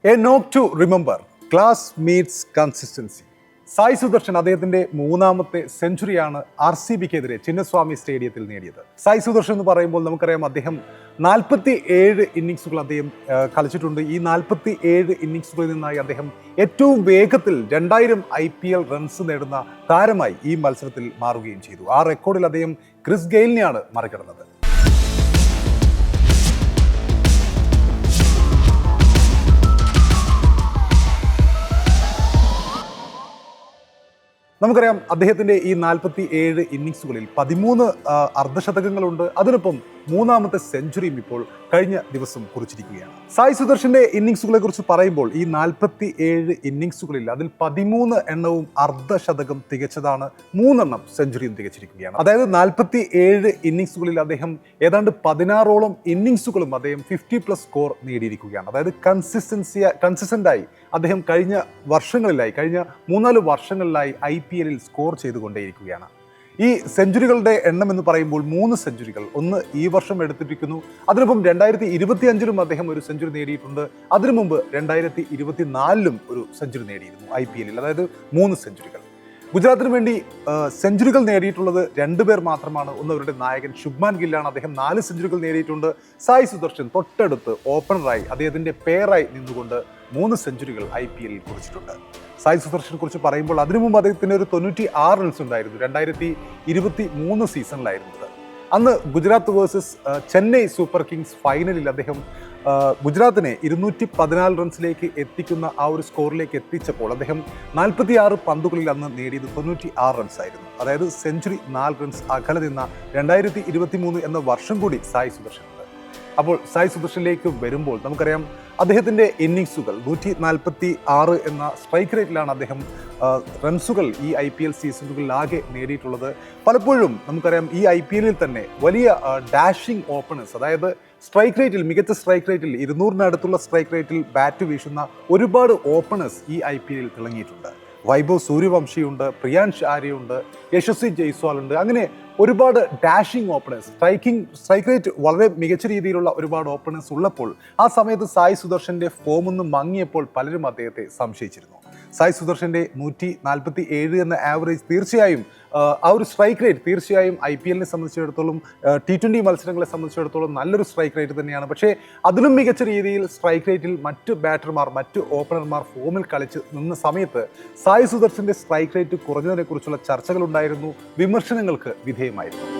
A note to remember class meets consistency. Sai Sudarshan അദ്ദേഹത്തിന്റെ മൂന്നാമത്തെ സെഞ്ചുറിയാണ് RCBക്കെതിരെ ചിന്നസ്വാമി സ്റ്റേഡിയത്തിൽ നേടിയത്. സായി സുദർശൻ എന്ന് പറയുമ്പോൾ നമുക്കറിയാം അദ്ദേഹം 47 ഇന്നിങ്സുകൾ അദ്ദേഹം കളിച്ചിട്ടുണ്ട്. ഈ 47 ഇന്നിങ്സുകളിൽ നിന്നായി അദ്ദേഹം ഏറ്റവും വേഗത്തിൽ 2000 IPL റൺസ് നേടുന്ന താരമായി ഈ മത്സരത്തിൽ മാറുകയും ചെയ്തു. ആ റെക്കോർഡിൽ അദ്ദേഹം ക്രിസ് ഗെയിലിനെയാണ് മറികടന്നത്. നമുക്കറിയാം അദ്ദേഹത്തിൻ്റെ ഈ 47 ഇന്നിങ്സുകളിൽ 13 അർദ്ധശതകങ്ങളുണ്ട്. അതിനൊപ്പം മൂന്നാമത്തെ സെഞ്ചുറിയും ഇപ്പോൾ കഴിഞ്ഞ ദിവസം കുറിച്ചിരിക്കുകയാണ്. സായി സുദർശന്റെ ഇന്നിങ്സുകളെ കുറിച്ച് പറയുമ്പോൾ ഈ 47 ഇന്നിങ്സുകളിൽ അതിൽ 13 എണ്ണവും അർദ്ധശതകം തികച്ചതാണ്, 3 എണ്ണം സെഞ്ചുറിയും തികച്ചിരിക്കുകയാണ്. അതായത് 47 ഇന്നിങ്സുകളിൽ അദ്ദേഹം ഏതാണ്ട് 16ഓളം ഇന്നിങ്സുകളും അദ്ദേഹം 50+ സ്കോർ നേടിയിരിക്കുകയാണ്. അതായത് കൺസിസ്റ്റന്റായി അദ്ദേഹം കഴിഞ്ഞ 3-4 വർഷങ്ങളിലായി IPL സ്കോർ ചെയ്തുകൊണ്ടേയിരിക്കുകയാണ്. ഈ സെഞ്ചുറികളുടെ എണ്ണം എന്ന് പറയുമ്പോൾ 3 സെഞ്ചുറികൾ, ഒന്ന് ഈ വർഷം എടുത്തിരിക്കുന്നു. അതിനൊപ്പം 2025-ലും അദ്ദേഹം ഒരു സെഞ്ചുറി നേടിയിട്ടുണ്ട്. അതിനു മുമ്പ് 2024-ലും ഒരു സെഞ്ചുറി നേടിയിരുന്നു IPL. അതായത് 3 സെഞ്ചുറികൾ. ഗുജറാത്തിന് വേണ്ടി സെഞ്ചുറികൾ നേടിയിട്ടുള്ളത് 2 പേർ മാത്രമാണ്. ഒന്ന് അവരുടെ നായകൻ ശുഭ്മാൻ ഗില്ലാണ്, അദ്ദേഹം 4 സെഞ്ചുറികൾ നേടിയിട്ടുണ്ട്. സായി സുദർശൻ തൊട്ടടുത്ത് ഓപ്പണറായി അദ്ദേഹത്തിന്റെ പേരായി നിന്നുകൊണ്ട് 3 സെഞ്ചുറികൾ IPL കുറിച്ചിട്ടുണ്ട്. സായി സുദർശനെ കുറിച്ച് പറയുമ്പോൾ അതിനു മുമ്പ് അദ്ദേഹത്തിന് ഒരു 96 റൺസ് ഉണ്ടായിരുന്നു 2023 സീസണിലായിരുന്നത്. അന്ന് Gujarat versus Chennai super Kings ഫൈനലിൽ അദ്ദേഹം ഗുജറാത്തിനെ 214 റൺസിലേക്ക് എത്തിക്കുന്ന ആ ഒരു സ്കോറിലേക്ക് എത്തിച്ചപ്പോൾ അദ്ദേഹം 46 പന്തുകളിൽ അന്ന് നേടിയത് 96 റൺസ് ആയിരുന്നു. അതായത് സെഞ്ചുറി 4 റൺസ് അകലെ നിന്ന 2023 എന്ന വർഷം കൂടി സായി സുദർശനുണ്ട്. അപ്പോൾ സായി സുദർശനിലേക്ക് വരുമ്പോൾ നമുക്കറിയാം അദ്ദേഹത്തിൻ്റെ ഇന്നിങ്സുകൾ 146 എന്ന സ്ട്രൈക്ക് റേറ്റിലാണ് അദ്ദേഹം റൺസുകൾ ഈ IPL സീസണുകളിലാകെ നേടിയിട്ടുള്ളത്. പലപ്പോഴും നമുക്കറിയാം ഈ IPL തന്നെ വലിയ ഡാഷിംഗ് ഓപ്പണേഴ്സ്, അതായത് സ്ട്രൈക്ക് റേറ്റിൽ മികച്ച സ്ട്രൈക്ക് റേറ്റിൽ 200-നടുത്തുള്ള സ്ട്രൈക്ക് റേറ്റിൽ ബാറ്റ് വീശുന്ന ഒരുപാട് ഓപ്പണേഴ്സ് ഈ IPL തിളങ്ങിയിട്ടുണ്ട്. വൈഭവ് സൂര്യവംശിയുണ്ട്, പ്രിയാൻഷ് ആര്യയുണ്ട്, യശസ്വി ജയ്സ്വാൾ ഉണ്ട്. അങ്ങനെ ഒരുപാട് ഡാഷിംഗ് ഓപ്പണേഴ്സ്, സ്ട്രൈക്ക് റേറ്റ് വളരെ മികച്ച രീതിയിലുള്ള ഒരുപാട് ഓപ്പണേഴ്സ് ഉള്ളപ്പോൾ ആ സമയത്ത് സായി സുദർശന്റെ ഫോമൊന്ന് മങ്ങിയപ്പോൾ പലരും അദ്ദേഹത്തെ സംശയിച്ചിരുന്നു. സായി സുദർശന്റെ 147 എന്ന ആവറേജ് തീർച്ചയായും ആ ഒരു സ്ട്രൈക്ക് റേറ്റ് തീർച്ചയായും IPL സംബന്ധിച്ചിടത്തോളം T20 മത്സരങ്ങളെ സംബന്ധിച്ചിടത്തോളം നല്ലൊരു സ്ട്രൈക്ക് റേറ്റ് തന്നെയാണ്. പക്ഷേ അതിലും മികച്ച രീതിയിൽ സ്ട്രൈക്ക് റേറ്റിൽ മറ്റ് ഓപ്പണർമാർ ഫോമിൽ കളിച്ച് നിന്ന സമയത്ത് സായി സുദർശന്റെ സ്ട്രൈക്ക് റേറ്റ് കുറഞ്ഞതിനെക്കുറിച്ചുള്ള ചർച്ചകളുണ്ടായിരുന്നു, വിമർശനങ്ങൾക്ക് വിധേയമായിരുന്നു.